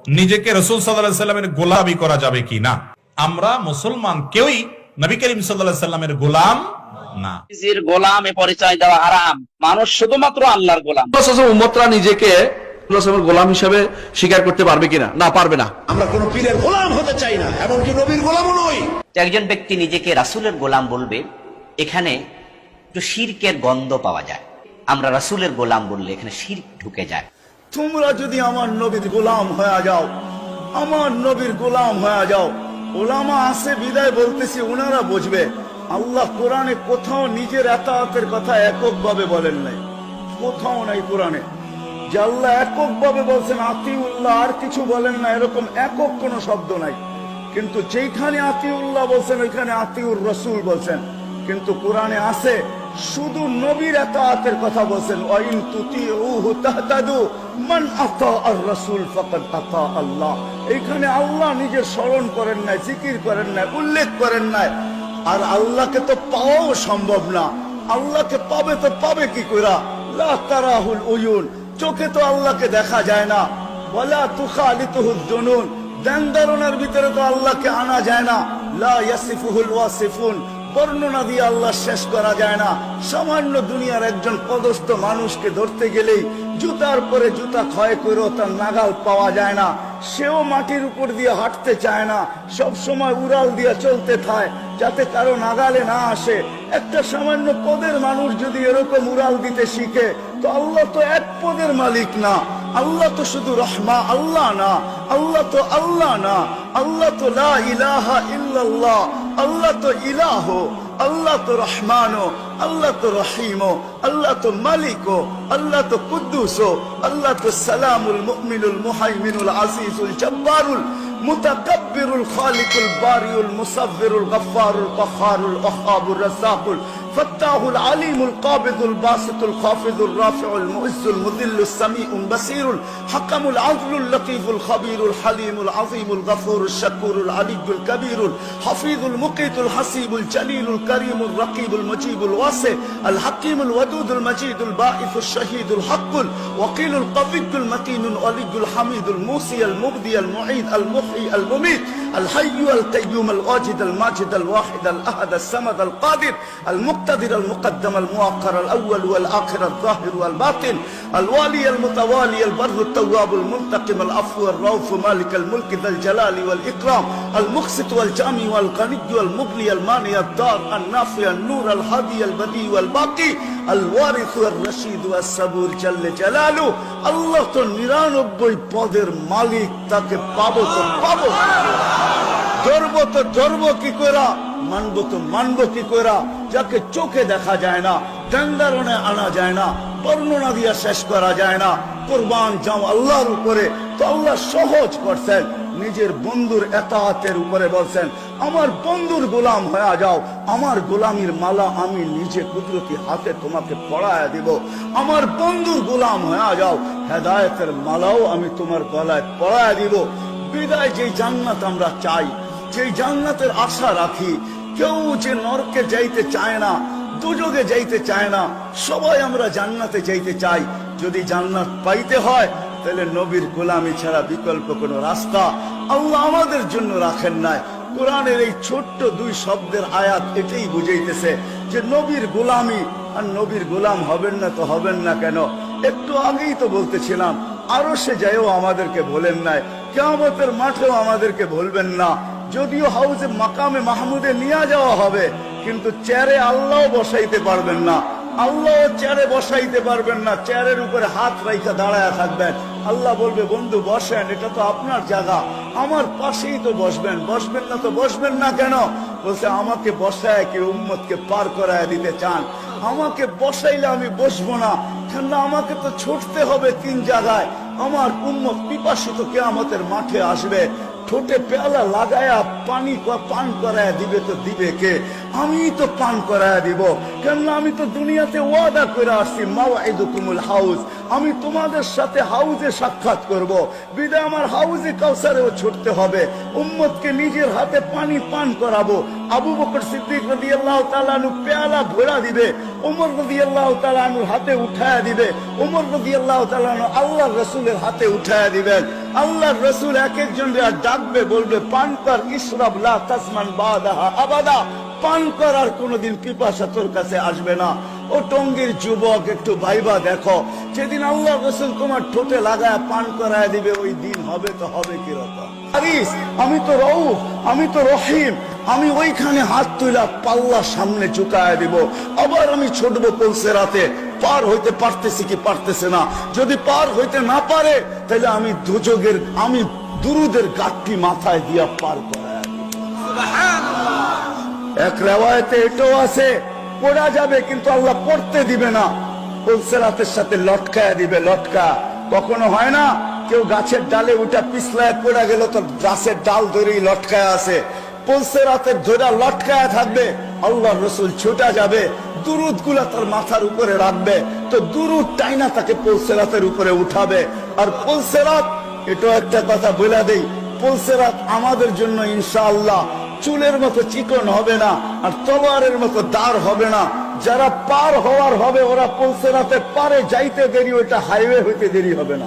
নিজেকে রাসূল সাল্লাল্লাহু আলাইহি সাল্লামের গোলামি করা যাবে কি না? আমরা মুসলমান কেউই নবী করিম সাল্লাল্লাহু আলাইহি সাল্লামের গোলাম না। নিজের গোলামে পরিচয় দেওয়া হারাম। মানুষ শুধুমাত্র আল্লাহর গোলাম। উম্মতরা নিজেকে গোলাম হিসেবে স্বীকার করতে পারবে কিনা? না, পারবে না। আমরা কোন পীরের গোলাম হতে চাই না, এমনকি নবীর গোলামও নই। একজন ব্যক্তি নিজেকে রাসূলের গোলাম বলবে, এখানে একটু শিরকের গন্ধ পাওয়া যায়। আমরা রাসূলের গোলাম বললে এখানে শিরক ঢুকে যায়। তোমরা যদি আমার নবীর গোলাম হয়ে যাও, আমার নবীর গোলাম হয়ে যাও, ওলামা আছে বিদায় বলতেছি, ওনারা বুঝবে। আল্লাহ কোরআনে কোথাও নিজের এতাআতের কথা এককভাবে বলেন নাই, কোথাও নাই কোরআনে যে আল্লাহ এককভাবে বলছেন আতিউল্লাহ, আর কিছু বলেন না, এরকম একক কোনো শব্দ নাই। কিন্তু যেখানে আতিউল্লাহ বলছেন ওইখানে আতিউর রাসূল বলছেন। কিন্তু কোরআনে আছে শুধু নবীর এতাআতের কথা বলছেন, ওয়াইন তুতিউহু তাহতাদু মান আতা আর রাসূল ফাকাদ আতা আল্লাহ। এখানে আল্লাহ নিজের স্মরণ করেন নাই, জিকির করেন নাই, উল্লেখ করেন নাই। আর আল্লাহকে তো পাওয়াও সম্ভব না। আল্লাহকে পাবে তো পাবে কি কইরা? লা তারাহুল উয়ুন, চোখে তো আল্লাহকে দেখা যায় না। ওয়ালা তুখালিতুহুজ জুনুন, ধ্যান ধারণার ভিতরে তো আল্লাহকে আনা যায় না। লা ইয়াসিফুহুল ওয়াসিফুন, বর্ণনা দিয়ে আল্লাহ শেষ করা যায় না। সামান্য দুনিয়ার একজন পদস্থ মানুষকে ধরতে গেলেই জুতার পরে জুতা ক্ষয় করেও তার নাগাল পাওয়া যায় না। সেও মাটির উপর দিয়ে হাঁটতে চায় না, সব সময় উড়াল দিয়ে চলতে থাকে যাতে কারো নাগালে না আসে। একটা সামান্য পদের মানুষ যদি এরকম উড়াল দিতে শিখে, তো আল্লাহ তো এক পদের মালিক না। আল্লাহ তো শুধু রহমা আল্লাহ না, আল্লাহ তো আল্লাহ না, আল্লাহ তো লা ইলাহা ইল্লাল্লাহ, আল্লাহ তো ইলাহ, আল্লাহ তো রহমানো, আল্লাহ তো রহিমো, আল্লাহ তো মালিকো, আল্লাহ তো কুদ্দুসো, আল্লাহ তো সালামুল মুমিনুল মুহাইমিনুল আজিজুল জব্বারুল মুতাকাব্বিরুল খালিকুল বারিউল মুসাব্বিরুল গফফারুল কহ্হারুল ওয়াহ্হাবুর রাজ্জাকুল ফাত্তাহুল আলিমুল কাবিদুল বাসিতুল খাফিদুর রাফিউল মুইজ্জুল মুযিল্লুস সামিউল বাসীরুল হাকামুল আদলুল লতীফুল খবীরুল হালিমুল আযীমুল গফুরুশ শাকুরুল আলিয়্যুল কবীরুল হাফিজুল মুকিতুল হাসিবুল জলিলুল করিমুল রকিবুল মুজিবুল ওয়াসি আল হাকিমুল ওয়াদুদুল মজিদুল বাঈসুশ শহীদুল হকুল ওয়াকিলুল কবিয়্যুল মতিনুল ওয়ালিয়্যুল হামিদুল মুসিয়াল মুবদি আল মুঈদ আল মুহয়ি আল মুমীত আল হাইয়্যু আল কাইয়্যুম আল ওয়াজিদ আল মাজিদ আল ওয়াহিদ আল আহাদ আল সামাদ আল কাদির আল মুক্তাদির আল মুকদ্দম আল মুআক্কার আল আউয়াল ওয়াল আখির আল যাহির ওয়াল বাতিন আল ওয়ালি আল মুতাওয়ালি আল বরর আল তাওয়াব আল মুনতাকিম আল আফু আল রাউফ মালিক আল মুলক যাল জালালি ওয়াল ইকরাম আল মুকসিত ওয়াল জামি ওয়াল গনিয়্য আল মুগনি আল মানি আল দার আল নাফি আল নূর আল হাদি আল বদি ওয়াল বাকি আল ওয়ারিস ওয়াল রশিদ ওয়াস সাবুর জাল্লে জালালু। আল্লাহ তো 99 পদের মালিক, তাকে পাবো তো পাবো, ধরবো তো ধরবো কি কইরা, মানবো তো মানবো কি কইরা? যাকে চোখে দেখা যায় না, ধারণায় আনা যায় না, বর্ণনা দিয়া শেষ করা যায় না। কুরবান যাও আল্লাহর উপরে, তো আল্লাহ সহজ করছেন। নিজের বন্ধুর এতাআতের উপরে বলছেন, আমার বন্ধুর গোলাম হয়ে যাও, আমার গোলামির মালা আমি নিজে কুদরতি হাতে তোমাকে পরায়া দিব। আমার বন্ধুর গোলাম হয়ে যাও, হেদায়েতের মালাও আমি তোমার গলায় পরায়া দিব। বিদায় যে জান্নাত আমরা চাই, যে জান্নাতের আশা রাখি, কেউ যে নরকে যাইতে চায় না, দুজকে যাইতে চায় না, সবাই আমরা জান্নাতে যাইতে চাই। যদি জান্নাত পাইতে হয় তাহলে নবীর গোলামি ছাড়া বিকল্প কোনো রাস্তা আল্লাহ আমাদের জন্য রাখেন নাই। কোরআনের এই ছোট্ট 2 শব্দের আয়াত এটাই বুঝাইতেছে যে নবীর গোলামি। আর নবীর গোলাম হবেন না তো হবেন না কেন? একটু আগেই তো বলতেছিলাম, আরো সে যাইও আমাদেরকে বলেন নাই, কিয়ামতের মাঠেও আমাদেরকে বলবেন না। যদিও হাউজে মাকামে মাহমুদে নিয়ে যাওয়া হবে, কিন্তু চেয়ারে আল্লাহ বসাইতে পারবেন না। আল্লাহ চেয়ারে বসাইতে পারবেন না, চেয়ারের উপরে হাত রাইখা দাঁড়ায় থাকবেন। আল্লাহ বলবে, বন্ধু বসেন, এটা তো আপনার জায়গা, আমার পাশেই তো বসবেন। বসবেন না তো বসবেন না কেন? বলছে, আমাকে বসায় কি উম্মতকে পার করায় দিতে চান? আমাকে বসাইলে আমি বসবো না, কেন? আমাকে তো ছুটতে হবে 3 জায়গায়। আমার উম্মত পিপাসিত কিয়ামতের মাঠে আসবে, ঠোঁটে পেয়ালা লাগায়া পানি পান করায় দিবে তো দিবে কে? আমি তো পান করায় দিব, কেননা আমি তো দুনিয়াতে ওয়াদা করে আসছি মাওয়াইদুকুমুল হাউজ, আমি তোমাদের সাথে হাউজে সাক্ষাৎ করব। বিদায় আমার হাউজে কাউসারেও ছুটতে হবে, উম্মতকে নিজের হাতে পানি পান করাবো। আবু বকর সিদ্দিক রাদিয়াল্লাহু তাআলা আনহু পেয়ালা ভরা দিবে, ওমর রাদিয়াল্লাহু তাআলা আনহুর হাতে উঠায়া দিবে, ওমর রাদিয়াল্লাহু তাআলা আনহু আল্লাহর রাসূলের হাতে উঠায়া দিবেন। আল্লাহর রাসূল এক একজনকে ডাকবে, বলবে পান কর, ইশরাব লা তাসমান বাদাহা আবাদা, পান করার কোনোদিন পিপাসা তোর কাছে আসবে না। ও টঙ্গীর যুবক, একটু ভাইবা দেখো, যেদিন আল্লাহ রাসূল তোমার ঠোঁটে লাগায় পান করায় দিবে, ওই দিন হবে তো হবে কিরকম? হারিস, আমি তো রউফ, আমি তো রহিম, আমি ওইখানে হাত তুলা পাল্লা সামনে ঝুঁকায় দিব, আবার আমি ছুটবো পুলসেরাতে। পার হইতে পারতেছি কি পারতেছে না? যদি পার হইতে না পারে, তাহলে আমি দুযোগের, আমি দুরুদের গাঠটি মাথায় দিয়া পার করায় দিব। এক রেওয়ায়েতে এটাও আছে, পড়া যাবে কিন্তু আল্লাহ পড়তে দিবে না, পুলসেরাতের সাথে লটকায় দিবে। লটকা কখনো হয় না, কেউ গাছের ডালে উঠা পিছলায় পড়া গেল, তো গাছের ডাল ধরেই লটকায় আছে, পুলসেরাতের ধরে লটকায় থাকবে। আল্লাহ রসুল ছুটা যাবে, দুরুদ গুলা তার মাথার উপরে রাখবে, তো দুরুদ টাইনা তাকে পুলসেরাতের উপরে উঠাবে। আর পুলসেরাত, এটাও একটা কথা বলে দেই, পুলসেরাত আমাদের জন্য ইনশাআল্লাহ চুলের মতো চিকন হবে না, আর তলোয়ারের মতো দাঁড় হবে না। যারা পার হওয়ার হবে, ওরা পুলসেরাতে পারে যাইতে দেরি, ওইটা হাইওয়ে হইতে দেরি হবে না।